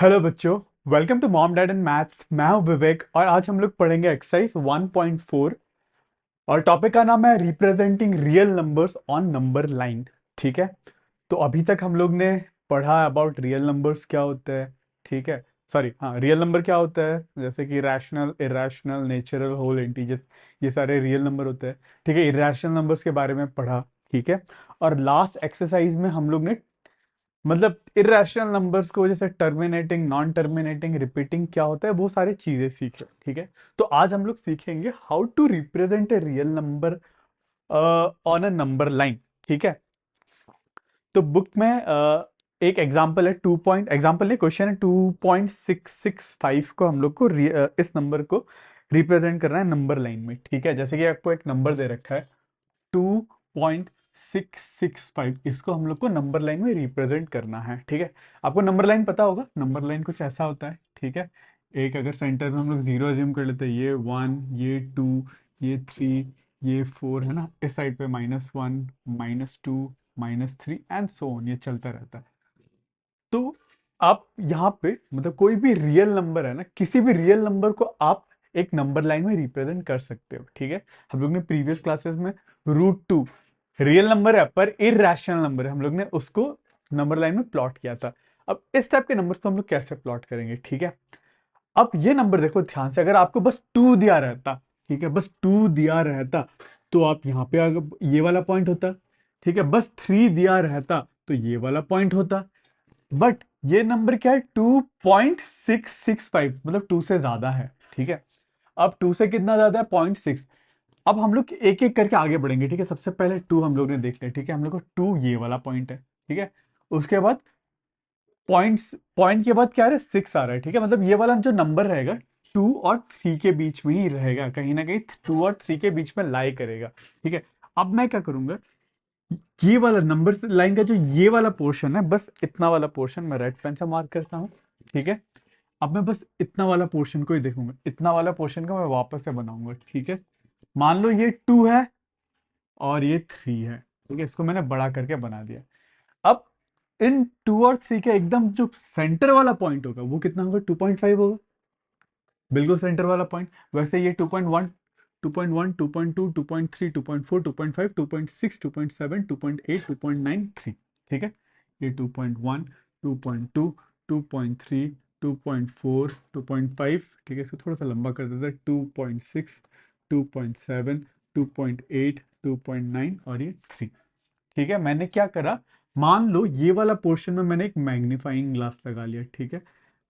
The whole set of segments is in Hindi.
हेलो बच्चों। Welcome to mom dad and maths. मैं हूं विवेक और आज हम लोग पढ़ेंगे एक्सरसाइज 1.4 और टॉपिक का नाम है representing real numbers on number line. ठीक है। तो अभी तक हम लोग ने पढ़ा अबाउट रियल नंबर्स क्या होते हैं। ठीक है। सॉरी, हाँ, रियल नंबर क्या होता है, जैसे कि rational, irrational, natural, whole, integers, ये सारे रियल नंबर होते हैं। ठीक है। इरेशनल नंबर्स के बारे में पढ़ा। ठीक है। और लास्ट एक्सरसाइज में हम लोग ने मतलब इरेशनल नंबर्स को जैसे टर्मिनेटिंग, नॉन टर्मिनेटिंग, रिपीटिंग क्या होता है, वो सारी चीजें सीखे। ठीक है। तो आज हम लोग सीखेंगे how to represent a real number on a number line. ठीक है। तो बुक में एक एग्जांपल है, 2 पॉइंट एग्जांपल नहीं, क्वेश्चन है 2.665 को हम लोग को इस नंबर को रिप्रेजेंट करना है नंबर लाइन में। ठीक है। जैसे कि आपको एक नंबर दे रखा है 2.665, इसको हम लोग को नंबर लाइन में रिप्रेजेंट करना है। ठीक है। आपको नंबर लाइन पता होगा, नंबर लाइन कुछ ऐसा होता है। ठीक है। एक अगर सेंटर में हम लोग जीरो अज्यूम कर लेते हैं, ये वन, ये टू, ये थ्री, ये फोर है ना, इस साइड पे -1, -2, -3 एंड सो ऑन, ये चलता रहता है। तो आप यहाँ पे मतलब कोई भी रियल नंबर है ना, किसी भी रियल नंबर को आप एक नंबर लाइन में रिप्रेजेंट कर सकते हो। ठीक है। हम लोग ने प्रीवियस क्लासेस में √2 रियल नंबर है पर इरेशनल नंबर है, हम लोग ने उसको नंबर लाइन में प्लॉट किया था। अब इस टाइप के नंबर्स को हम लोग कैसे प्लॉट करेंगे। ठीक है। अब ये नंबर देखो ध्यान से, अगर आपको बस 2 दिया रहता, ठीक है, बस 2 दिया रहता, तो आप यहाँ पे अगर ये वाला पॉइंट होता। ठीक है। बस 3 दिया रहता तो ये वाला पॉइंट होता। बट ये नंबर क्या है, 2.665, मतलब 2 से ज्यादा है। ठीक है। अब 2 से कितना ज्यादा है, 0.6। अब हम लोग एक एक करके आगे बढ़ेंगे। ठीक है। सबसे पहले 2 हम लोग ने देख लिया। ठीक है। हम लोग को 2 ये वाला पॉइंट है। ठीक है। उसके बाद पॉइंट्स, पॉइंट के बाद क्या आ रहा है, 6 आ रहा है। ठीक है। मतलब ये वाला जो नंबर रहेगा 2 और 3 के बीच में ही रहेगा, कहीं ना कहीं 2 और 3 के बीच में लाई करेगा। ठीक है। अब मैं क्या करूंगा, ये वाला नंबर लाइन का जो ये वाला पोर्शन है, बस इतना वाला पोर्शन मैं रेड पेन से मार्क करता हूँ। ठीक है। अब मैं बस इतना वाला पोर्शन को ही देखूंगा, इतना वाला पोर्शन का मैं वापस से बनाऊंगा। ठीक है। मान लो ये 2 है और ये 3 है। ठीक है। इसको मैंने बड़ा करके बना दिया। अब इन 2 और 3 के एकदम जो सेंटर वाला पॉइंट होगा वो कितना होगा, 2.5 होगा, बिल्कुल सेंटर वाला पॉइंट। वैसे ये 2.1, 2.1, 2.2, 2.3, 2.4, 2.5, 2.6, 2.7, 2.8, 2.9, 3। ठीक है। ये 2.1, 2.2, 2.3, 2.4, 2.5। ठीक है। इसको थोड़ा सा लंबा कर देते हैं, 2.6, 2.7, 2.8, 2.9 और ये 3। ठीक है। मैंने क्या करा, मान लो ये वाला पोर्शन में मैंने एक मैग्नीफाइंग ग्लास लगा लिया। ठीक है।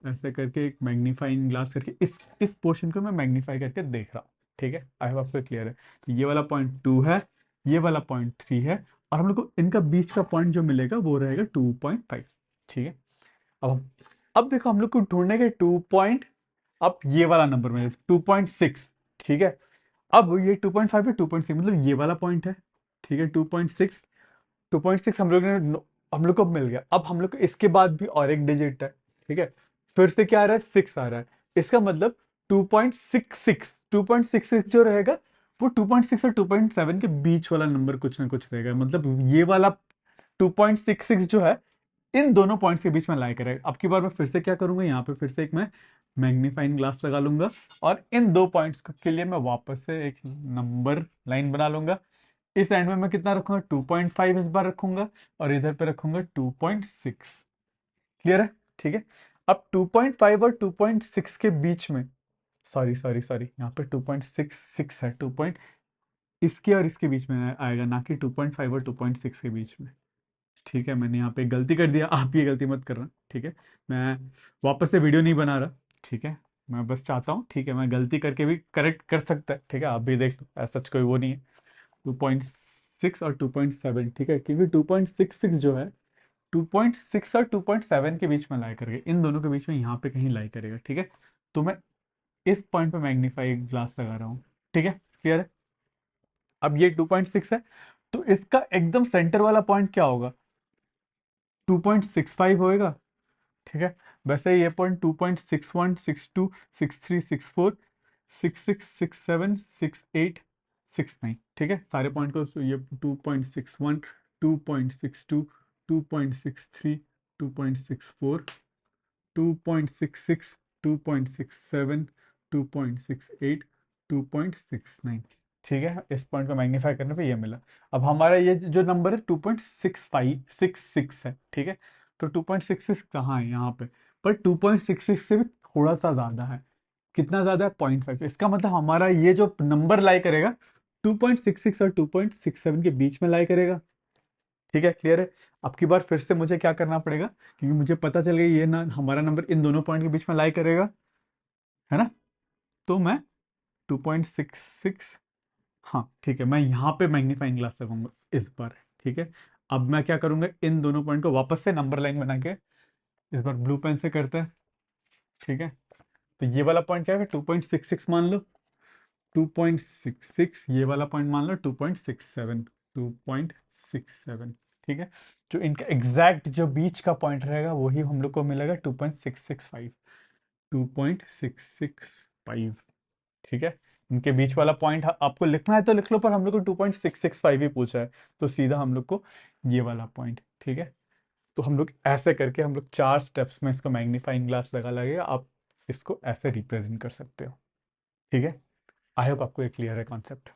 ऐसे करके एक मैग्नीफाइंग ग्लास करके इस पोर्शन को मैं मैग्नीफाई करके देख रहा हूँ। ठीक है। आई होप आपको क्लियर है। तो ये वाला पॉइंट 2 है, ये वाला पॉइंट 3 है, और हम लोग को इनका बीच का पॉइंट जो मिलेगा वो रहेगा 2.5। ठीक है। अब देखो हम लोग को ढूंढने के 2 पॉइंट, अब ये वाला नंबर में 2.6। ठीक है। अब ये 2.5 है, 2.6 मतलब ये वाला पॉइंट है। ठीक है। 2.6, 2.6 हम लोग को मिल गया। अब हम लोग को इसके बाद भी और एक डिजिट है। ठीक है। फिर से क्या आ रहा है, 6 आ रहा है। इसका मतलब 2.66, 2.66 जो रहेगा वो 2.6 और 2.7 के बीच वाला नंबर कुछ ना कुछ रहेगा। मतलब ये वाला 2.66 जो है इन दोनों पॉइंट्स के बीच में लाई करेगा। अब की बार मैं फिर से क्या करूंगा, यहाँ पे फिर से एक मैं मैग्नीफाइंग ग्लास लगा लूंगा और इन दो पॉइंट्स के लिए मैं वापस से एक नंबर लाइन बना लूंगा। इस एंड में मैं कितना रखूंगा, 2.5 इस बार रखूंगा और इधर पे रखूंगा 2.6। क्लियर है। ठीक है। अब 2.5 और 2.6 के बीच में, सॉरी सॉरी सॉरी, यहाँ पे 2.66 है, 2 पॉइंट इसके और इसके बीच में आएगा, ना कि 2.5 और 2.6 के बीच में। ठीक है। मैंने यहाँ पे गलती कर दिया, आप ये गलती मत करना। ठीक है। मैं वापस से वीडियो नहीं बना रहा। ठीक है। मैं बस चाहता हूँ, ठीक है, मैं गलती करके भी करेक्ट कर सकता है। ठीक है। आप भी देख लो, ऐसा सच कोई वो नहीं है। 2.6 और 2.7, ठीक है, क्योंकि 2.66 जो है 2.6 और 2.7 के बीच में लाई करेगा, इन दोनों के बीच में यहाँ पे कहीं लाई करेगा। ठीक है। तो मैं इस पॉइंट पे मैग्नीफाई ग्लास लगा रहा हूँ। ठीक है। क्लियर है। अब ये 2.6 है, तो इसका एकदम सेंटर वाला पॉइंट क्या होगा, 2.65 होएगा। ठीक है। वैसे ये पॉइंट 2.61, 62, 63, 64, 66, 67, 68, 69। ठीक है। सारे पॉइंट को ये 2.61, 2.62, 2.63, 2.64, 2.66, 2.67, 2.68, 2.69। ठीक है, इस पॉइंट को मैग्नीफाई करने पे ये मिला। अब हमारा ये जो नंबर है 2.6566 है। ठीक है, तो 2.66 कहाँ है यहाँ पे, पर 2.66 से भी थोड़ा सा ज़्यादा है। कितना ज़्यादा है, 0.5। इसका मतलब हमारा ये जो नंबर लाई करेगा 2.66 और 2.67 के बीच में लाई करेगा। ठीक है, क्लियर है। अब की बार फिर से मुझे क्या करना पड़ेगा, क्योंकि मुझे पता चल गया ये ना हमारा नंबर इन दोनों पॉइंट के बीच में लाई करेगा, है ना। तो मैं 2.66, हाँ ठीक है, मैं यहाँ पे मैग्नीफाइंग ग्लास लगाऊंगा इस बार। ठीक है, अब मैं क्या करूंगा, इन दोनों पॉइंट को वापस से नंबर लाइन बना के इस बार ब्लू पेन से करते हैं। ठीक है, तो ये वाला पॉइंट क्या है, 2.66 मान लो, 2.66, ये वाला पॉइंट मान लो 2.67, 2.67। ठीक है, जो इनका एग्जैक्ट जो बीच का पॉइंट रहेगा वही हम लोग को मिलेगा 2.665, 2.665। ठीक है, इनके बीच वाला पॉइंट आपको लिखना है तो लिख लो, पर हम लोग को 2.665 ही पूछा है, तो सीधा हम लोग को ये वाला पॉइंट। ठीक है, तो हम लोग ऐसे करके हम लोग 4 स्टेप्स में इसको मैग्नीफाइंग ग्लास लगा लगेगा, आप इसको ऐसे रिप्रेजेंट कर सकते हो। ठीक है, आई होप आपको ये क्लियर है कॉन्सेप्ट।